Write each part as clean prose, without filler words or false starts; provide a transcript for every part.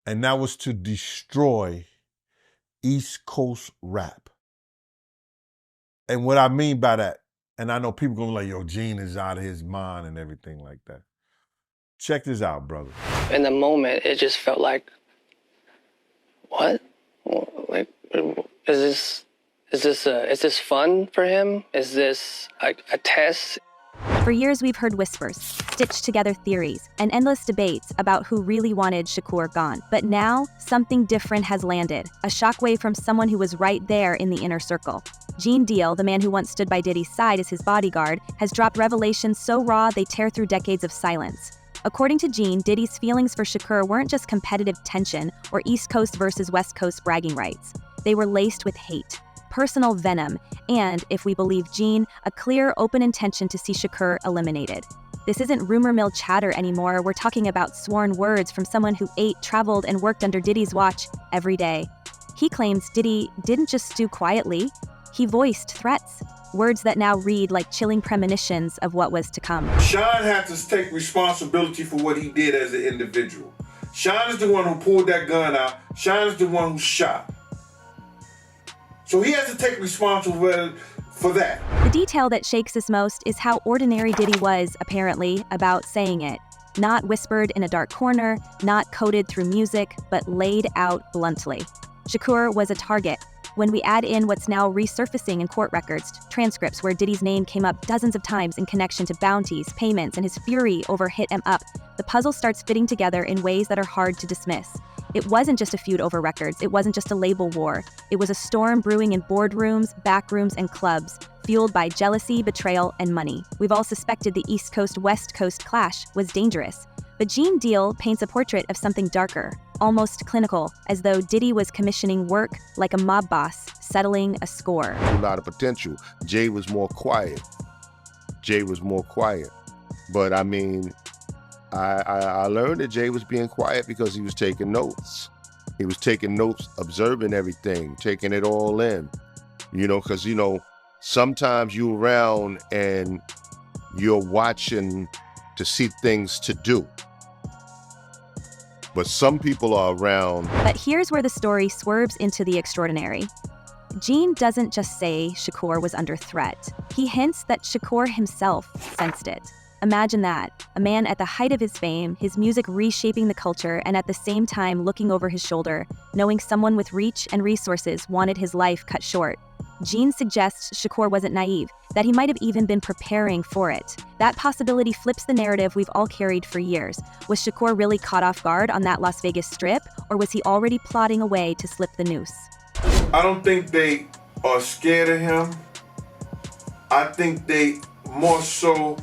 And that was to destroy East Coast rap. And what I mean by that, and I know people gonna be like, yo, Gene is out of his mind and everything like that. Check this out, brother. In the moment, it just felt like, what? Like, is this fun for him? Is this a test? For years, we've heard whispers, stitched together theories, and endless debates about who really wanted Shakur gone. But now, something different has landed, a shockwave from someone who was right there in the inner circle. Gene Deal, the man who once stood by Diddy's side as his bodyguard, has dropped revelations so raw they tear through decades of silence. According to Gene, Diddy's feelings for Shakur weren't just competitive tension or East Coast versus West Coast bragging rights. They were laced with hate, personal venom, and, if we believe Gene, a clear, open intention to see Shakur eliminated. This isn't rumor mill chatter anymore. We're talking about sworn words from someone who ate, traveled, and worked under Diddy's watch every day. He claims Diddy didn't just stew quietly. He voiced threats, words that now read like chilling premonitions of what was to come. Sean had to take responsibility for what he did as an individual. Sean is the one who pulled that gun out. Sean is the one who shot. So he has to take responsibility for that. The detail that shakes us most is how ordinary Diddy was, apparently, about saying it. Not whispered in a dark corner, not coded through music, but laid out bluntly. Shakur was a target. When we add in what's now resurfacing in court records, transcripts where Diddy's name came up dozens of times in connection to bounties, payments, and his fury over Hit 'Em Up, the puzzle starts fitting together in ways that are hard to dismiss. It wasn't just a feud over records. It wasn't just a label war. It was a storm brewing in boardrooms, backrooms, and clubs, fueled by jealousy, betrayal, and money. We've all suspected the East Coast-West Coast clash was dangerous. But Gene Deal paints a portrait of something darker, almost clinical, as though Diddy was commissioning work like a mob boss, settling a score. A lot of potential. Jay was more quiet. But I mean, I learned that Jay was being quiet because he was taking notes. He was taking notes, observing everything, taking it all in. Because, sometimes you're around and you're watching to see things to do. But some people are around. But here's where the story swerves into the extraordinary. Gene doesn't just say Shakur was under threat. He hints that Shakur himself sensed it. Imagine that, a man at the height of his fame, his music reshaping the culture, and at the same time looking over his shoulder, knowing someone with reach and resources wanted his life cut short. Gene suggests Shakur wasn't naive, that he might have even been preparing for it. That possibility flips the narrative we've all carried for years. Was Shakur really caught off guard on that Las Vegas strip, or was he already plotting a way to slip the noose? I don't think they are scared of him. I think they more so,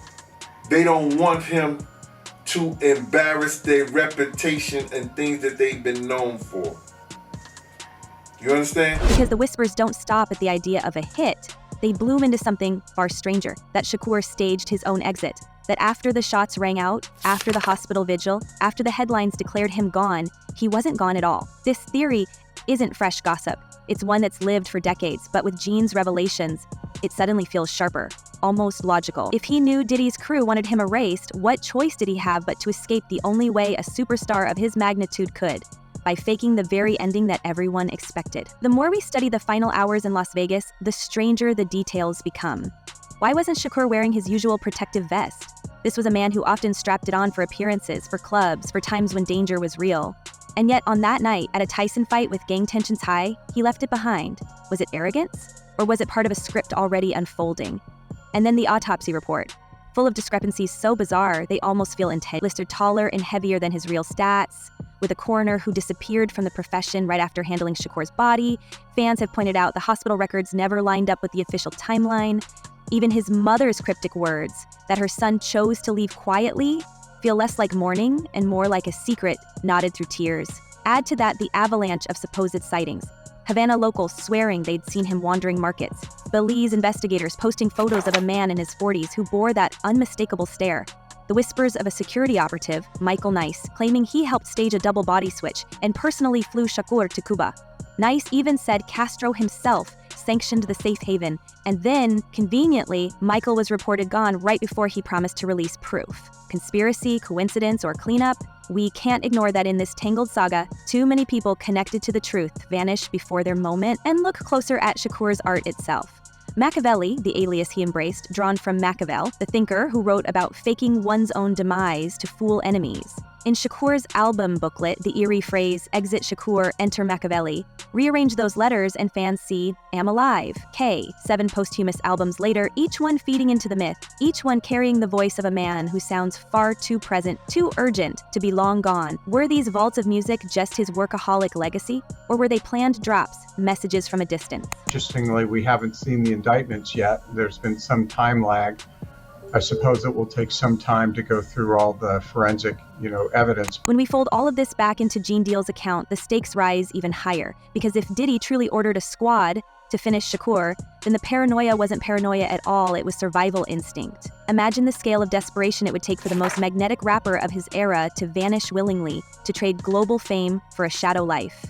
they don't want him to embarrass their reputation and things that they've been known for. You understand? Because the whispers don't stop at the idea of a hit. They bloom into something far stranger, that Shakur staged his own exit, that after the shots rang out, after the hospital vigil, after the headlines declared him gone, he wasn't gone at all. This theory isn't fresh gossip. It's one that's lived for decades, but with Gene's revelations, it suddenly feels sharper, almost logical. If he knew Diddy's crew wanted him erased, what choice did he have but to escape the only way a superstar of his magnitude could? By faking the very ending that everyone expected. The more we study the final hours in Las Vegas, the stranger the details become. Why wasn't Shakur wearing his usual protective vest? This was a man who often strapped it on for appearances, for clubs, for times when danger was real. And yet on that night, at a Tyson fight with gang tensions high, he left it behind. Was it arrogance? Or was it part of a script already unfolding? And then the autopsy report, full of discrepancies so bizarre they almost feel intense. Listed taller and heavier than his real stats, with a coroner who disappeared from the profession right after handling Shakur's body. Fans have pointed out the hospital records never lined up with the official timeline. Even his mother's cryptic words, that her son chose to leave quietly, feel less like mourning and more like a secret knotted through tears. Add to that the avalanche of supposed sightings. Havana locals swearing they'd seen him wandering markets. Belize investigators posting photos of a man in his 40s who bore that unmistakable stare. The whispers of a security operative, Michael Nice, claiming he helped stage a double body switch and personally flew Shakur to Cuba. Nice even said Castro himself sanctioned the safe haven, and then, conveniently, Michael was reported gone right before he promised to release proof. Conspiracy, coincidence, or cleanup? We can't ignore that in this tangled saga, too many people connected to the truth vanish before their moment, and look closer at Shakur's art itself. Machiavelli, the alias he embraced, drawn from Machiavel, the thinker who wrote about faking one's own demise to fool enemies. In Shakur's album booklet, the eerie phrase, "Exit Shakur, enter Machiavelli," rearrange those letters and fans see "Am Alive," K, 7 posthumous albums later, each one feeding into the myth, each one carrying the voice of a man who sounds far too present, too urgent to be long gone. Were these vaults of music just his workaholic legacy? Or were they planned drops, messages from a distance? Interestingly, we haven't seen the indictments yet. There's been some time lag. I suppose it will take some time to go through all the forensic, evidence. When we fold all of this back into Gene Deal's account, the stakes rise even higher. Because if Diddy truly ordered a squad to finish Shakur, then the paranoia wasn't paranoia at all, it was survival instinct. Imagine the scale of desperation it would take for the most magnetic rapper of his era to vanish willingly, to trade global fame for a shadow life.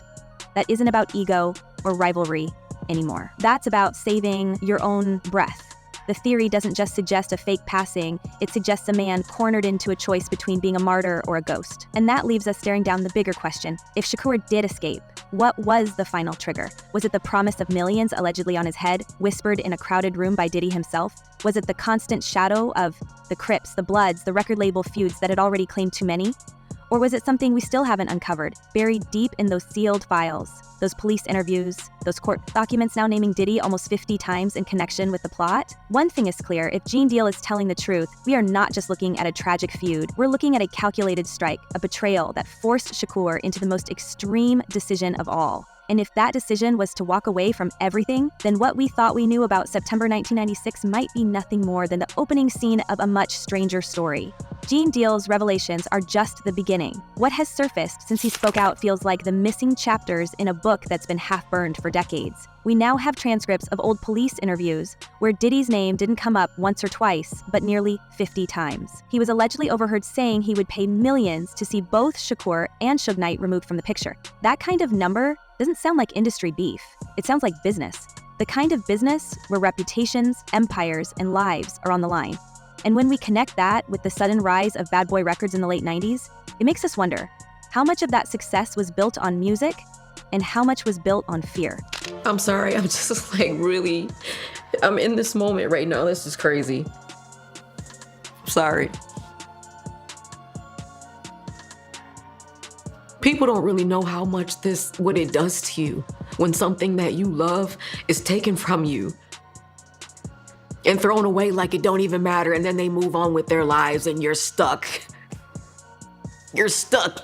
That isn't about ego or rivalry anymore. That's about saving your own breath. The theory doesn't just suggest a fake passing, it suggests a man cornered into a choice between being a martyr or a ghost. And that leaves us staring down the bigger question. If Shakur did escape, what was the final trigger? Was it the promise of millions allegedly on his head, whispered in a crowded room by Diddy himself? Was it the constant shadow of the Crips, the Bloods, the record label feuds that had already claimed too many? Or was it something we still haven't uncovered, buried deep in those sealed files, those police interviews, those court documents now naming Diddy almost 50 times in connection with the plot? One thing is clear, if Gene Deal is telling the truth, we are not just looking at a tragic feud, we're looking at a calculated strike, a betrayal that forced Shakur into the most extreme decision of all. And if that decision was to walk away from everything, then what we thought we knew about September 1996 might be nothing more than the opening scene of a much stranger story. Gene Deal's revelations are just the beginning. What has surfaced since he spoke out feels like the missing chapters in a book that's been half-burned for decades. We now have transcripts of old police interviews where Diddy's name didn't come up once or twice, but nearly 50 times. He was allegedly overheard saying he would pay millions to see both Shakur and Suge Knight removed from the picture. That kind of number doesn't sound like industry beef. It sounds like business. The kind of business where reputations, empires, and lives are on the line. And when we connect that with the sudden rise of Bad Boy Records in the late 90s, it makes us wonder, how much of that success was built on music and how much was built on fear? I'm sorry, I'm just I'm in this moment right now. This is crazy. Sorry. People don't really know how much what it does to you when something that you love is taken from you and thrown away like it don't even matter, and then they move on with their lives and you're stuck. You're stuck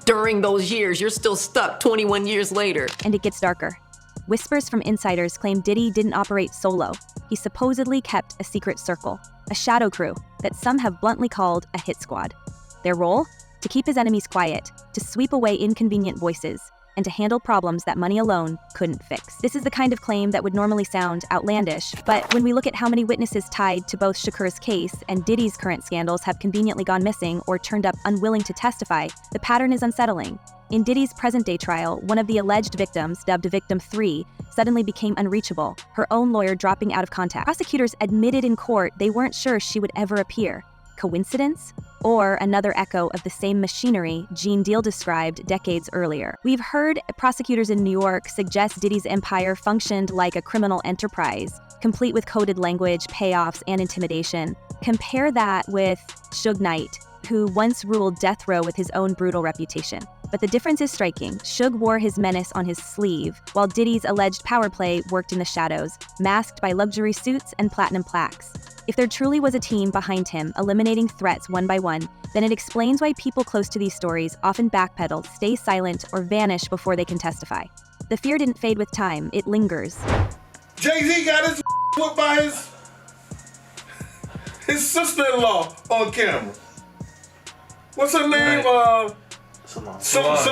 during those years. You're still stuck 21 years later. And it gets darker. Whispers from insiders claim Diddy didn't operate solo. He supposedly kept a secret circle, a shadow crew that some have bluntly called a hit squad. Their role? To keep his enemies quiet, to sweep away inconvenient voices, and to handle problems that money alone couldn't fix. This is the kind of claim that would normally sound outlandish, but when we look at how many witnesses tied to both Shakur's case and Diddy's current scandals have conveniently gone missing or turned up unwilling to testify, the pattern is unsettling. In Diddy's present-day trial, one of the alleged victims, dubbed Victim 3, suddenly became unreachable, her own lawyer dropping out of contact. Prosecutors admitted in court they weren't sure she would ever appear. Coincidence? Or another echo of the same machinery Gene Deal described decades earlier. We've heard prosecutors in New York suggest Diddy's empire functioned like a criminal enterprise, complete with coded language, payoffs, and intimidation. Compare that with Suge Knight, who once ruled death row with his own brutal reputation. But the difference is striking. Suge wore his menace on his sleeve, while Diddy's alleged power play worked in the shadows, masked by luxury suits and platinum plaques. If there truly was a team behind him, eliminating threats one by one, then it explains why people close to these stories often backpedal, stay silent, or vanish before they can testify. The fear didn't fade with time, it lingers. Jay-Z got his whooped by his sister-in-law on camera. What's her name? Solange.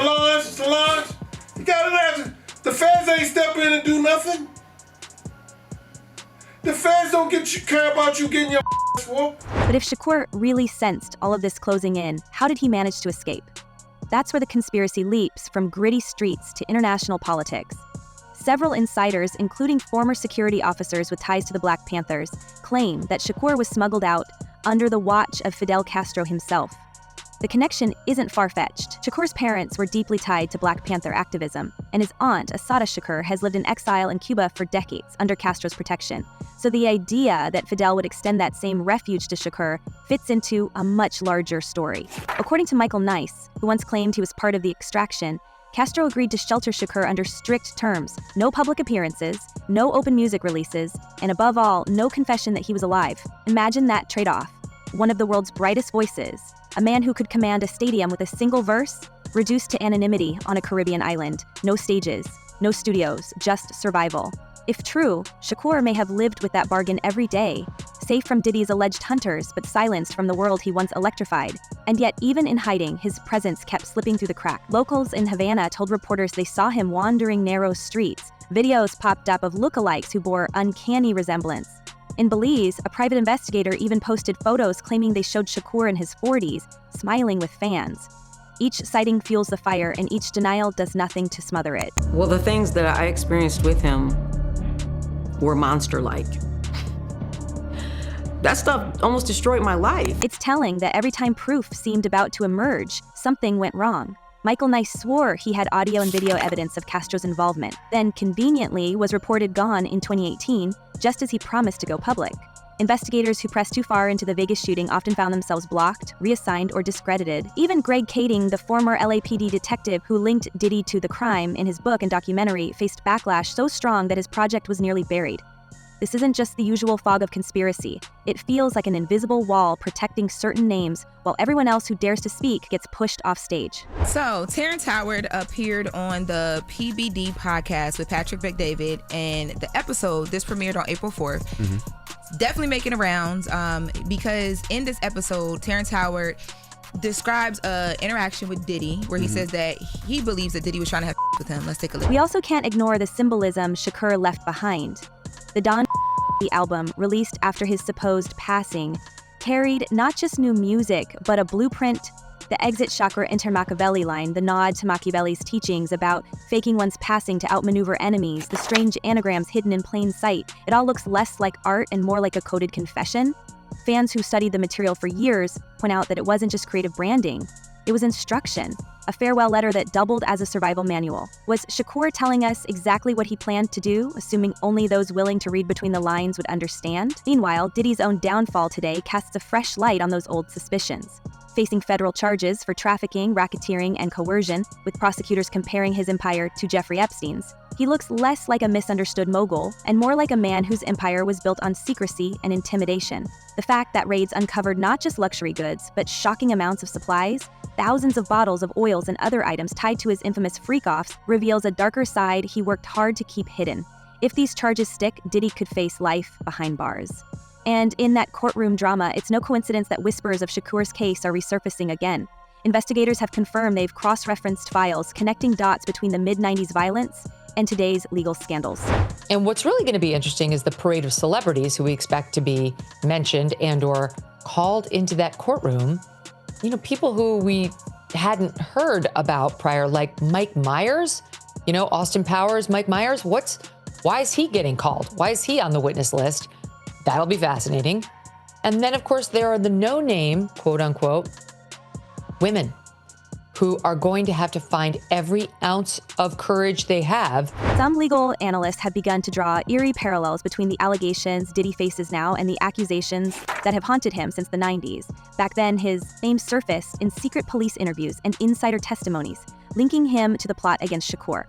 You got it. The feds ain't step in and do nothing. The feds don't care about you getting your whooped. But if Shakur really sensed all of this closing in, how did he manage to escape? That's where the conspiracy leaps from gritty streets to international politics. Several insiders, including former security officers with ties to the Black Panthers, claim that Shakur was smuggled out under the watch of Fidel Castro himself. The connection isn't far-fetched. Shakur's parents were deeply tied to Black Panther activism, and his aunt, Assata Shakur, has lived in exile in Cuba for decades under Castro's protection. So the idea that Fidel would extend that same refuge to Shakur fits into a much larger story. According to Michael Nice, who once claimed he was part of the extraction, Castro agreed to shelter Shakur under strict terms: no public appearances, no open music releases, and above all, no confession that he was alive. Imagine that trade-off. One of the world's brightest voices, a man who could command a stadium with a single verse, reduced to anonymity on a Caribbean island. No stages, no studios, just survival. If true, Shakur may have lived with that bargain every day, safe from Diddy's alleged hunters, but silenced from the world he once electrified. And yet, even in hiding, his presence kept slipping through the cracks. Locals in Havana told reporters they saw him wandering narrow streets. Videos popped up of lookalikes who bore uncanny resemblance. In Belize, a private investigator even posted photos claiming they showed Shakur in his 40s, smiling with fans. Each sighting fuels the fire, and each denial does nothing to smother it. Well, the things that I experienced with him were monster-like. That stuff almost destroyed my life. It's telling that every time proof seemed about to emerge, something went wrong. Michael Nice swore he had audio and video evidence of Castro's involvement, then conveniently was reported gone in 2018, just as he promised to go public. Investigators who pressed too far into the Vegas shooting often found themselves blocked, reassigned, or discredited. Even Greg Kading, the former LAPD detective who linked Diddy to the crime in his book and documentary, faced backlash so strong that his project was nearly buried. This isn't just the usual fog of conspiracy. It feels like an invisible wall protecting certain names, while everyone else who dares to speak gets pushed off stage. So, Terrence Howard appeared on the PBD podcast with Patrick Bet-David, and the episode, this premiered on April 4th. Definitely making the rounds, because in this episode, Terrence Howard describes an interaction with Diddy where he says that he believes that Diddy was trying to have with him. Let's take a look. We also can't ignore the symbolism Shakur left behind. The Don album, released after his supposed passing, carried not just new music, but a blueprint. The Exit Shakur Enter Machiavelli line, the nod to Machiavelli's teachings about faking one's passing to outmaneuver enemies, the strange anagrams hidden in plain sight. It all looks less like art and more like a coded confession. Fans who studied the material for years point out that it wasn't just creative branding, it was instruction, a farewell letter that doubled as a survival manual. Was Shakur telling us exactly what he planned to do, assuming only those willing to read between the lines would understand? Meanwhile, Diddy's own downfall today casts a fresh light on those old suspicions. Facing federal charges for trafficking, racketeering, and coercion, with prosecutors comparing his empire to Jeffrey Epstein's, he looks less like a misunderstood mogul and more like a man whose empire was built on secrecy and intimidation. The fact that raids uncovered not just luxury goods, but shocking amounts of supplies, thousands of bottles of oils and other items tied to his infamous freak-offs, reveals a darker side he worked hard to keep hidden. If these charges stick, Diddy could face life behind bars. And in that courtroom drama, it's no coincidence that whispers of Shakur's case are resurfacing again. Investigators have confirmed they've cross-referenced files connecting dots between the mid-90s violence and today's legal scandals. And what's really going to be interesting is the parade of celebrities who we expect to be mentioned and or called into that courtroom. You know, people who we hadn't heard about prior, like Mike Myers, you know, Austin Powers, Mike Myers. Why is he getting called? Why is he on the witness list? That'll be fascinating. And then, of course, there are the no-name, quote unquote, women who are going to have to find every ounce of courage they have. Some legal analysts have begun to draw eerie parallels between the allegations Diddy faces now and the accusations that have haunted him since the 90s. Back then, his name surfaced in secret police interviews and insider testimonies, linking him to the plot against Shakur.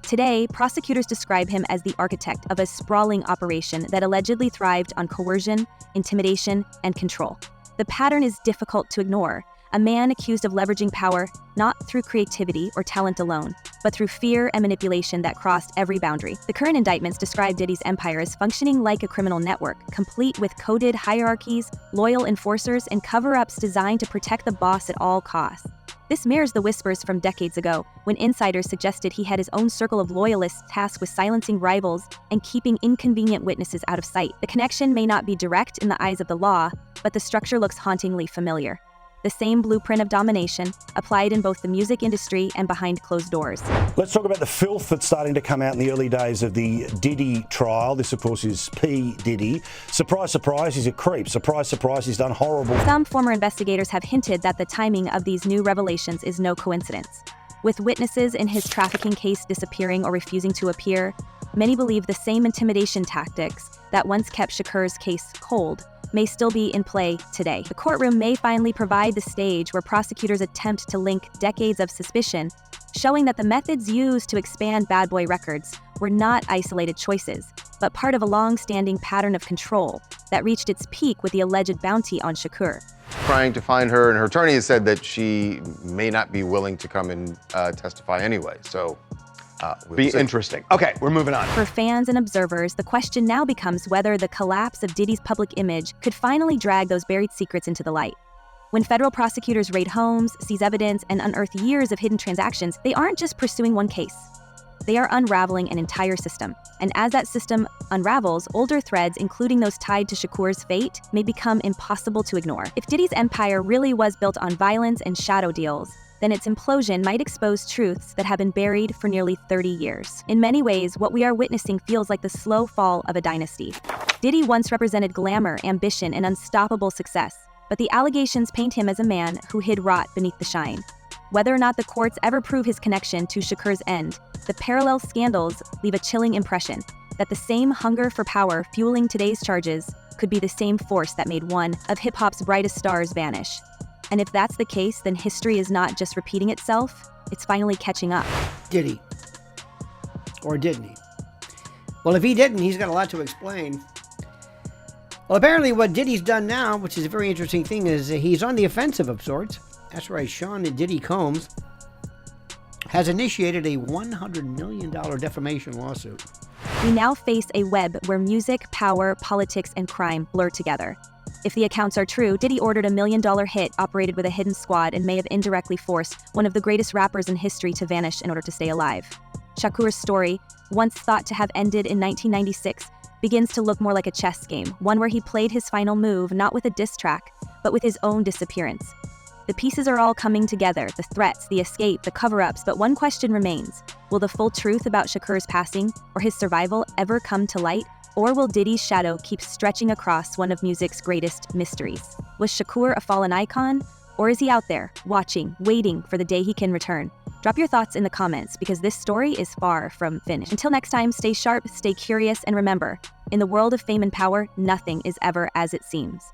Today, prosecutors describe him as the architect of a sprawling operation that allegedly thrived on coercion, intimidation, and control. The pattern is difficult to ignore. A man accused of leveraging power not through creativity or talent alone, but through fear and manipulation that crossed every boundary. The current indictments describe Diddy's empire as functioning like a criminal network, complete with coded hierarchies, loyal enforcers, and cover-ups designed to protect the boss at all costs. This mirrors the whispers from decades ago, when insiders suggested he had his own circle of loyalists tasked with silencing rivals and keeping inconvenient witnesses out of sight. The connection may not be direct in the eyes of the law, but the structure looks hauntingly familiar. The same blueprint of domination applied in both the music industry and behind closed doors. Let's talk about the filth that's starting to come out in the early days of the Diddy trial. This, of course, is P. Diddy. Surprise, surprise, he's a creep. Surprise, surprise, he's done horrible. Some former investigators have hinted that the timing of these new revelations is no coincidence. With witnesses in his trafficking case disappearing or refusing to appear, many believe the same intimidation tactics that once kept Shakur's case cold may still be in play today. The courtroom may finally provide the stage where prosecutors attempt to link decades of suspicion, showing that the methods used to expand Bad Boy records were not isolated choices, but part of a long-standing pattern of control that reached its peak with the alleged bounty on Shakur. Trying to find her, and her attorney has said that she may not be willing to come and testify anyway. So be interesting. Okay, we're moving on. For fans and observers, the question now becomes whether the collapse of Diddy's public image could finally drag those buried secrets into the light. When federal prosecutors raid homes, seize evidence, and unearth years of hidden transactions, they aren't just pursuing one case. They are unraveling an entire system. And as that system unravels, older threads, including those tied to Shakur's fate, may become impossible to ignore. If Diddy's empire really was built on violence and shadow deals, then its implosion might expose truths that have been buried for nearly 30 years. In many ways, what we are witnessing feels like the slow fall of a dynasty. Diddy once represented glamour, ambition, and unstoppable success, but the allegations paint him as a man who hid rot beneath the shine. Whether or not the courts ever prove his connection to Shakur's end, the parallel scandals leave a chilling impression that the same hunger for power fueling today's charges could be the same force that made one of hip-hop's brightest stars vanish. And if that's the case, then history is not just repeating itself, it's finally catching up. Did he? Or didn't he? Well, if he didn't, he's got a lot to explain. Well, apparently what Diddy's done now, which is a very interesting thing, is he's on the offensive of sorts. That's right, Sean Diddy Combs has initiated a $100 million defamation lawsuit. We now face a web where music, power, politics, and crime blur together. If the accounts are true, Diddy ordered a $1 million hit, operated with a hidden squad, and may have indirectly forced one of the greatest rappers in history to vanish in order to stay alive. Shakur's story, once thought to have ended in 1996, begins to look more like a chess game, one where he played his final move not with a diss track, but with his own disappearance. The pieces are all coming together, the threats, the escape, the cover-ups, but one question remains. Will the full truth about Shakur's passing or his survival ever come to light? Or will Diddy's shadow keep stretching across one of music's greatest mysteries? Was Shakur a fallen icon? Or is he out there, watching, waiting for the day he can return? Drop your thoughts in the comments, because this story is far from finished. Until next time, stay sharp, stay curious, and remember, in the world of fame and power, nothing is ever as it seems.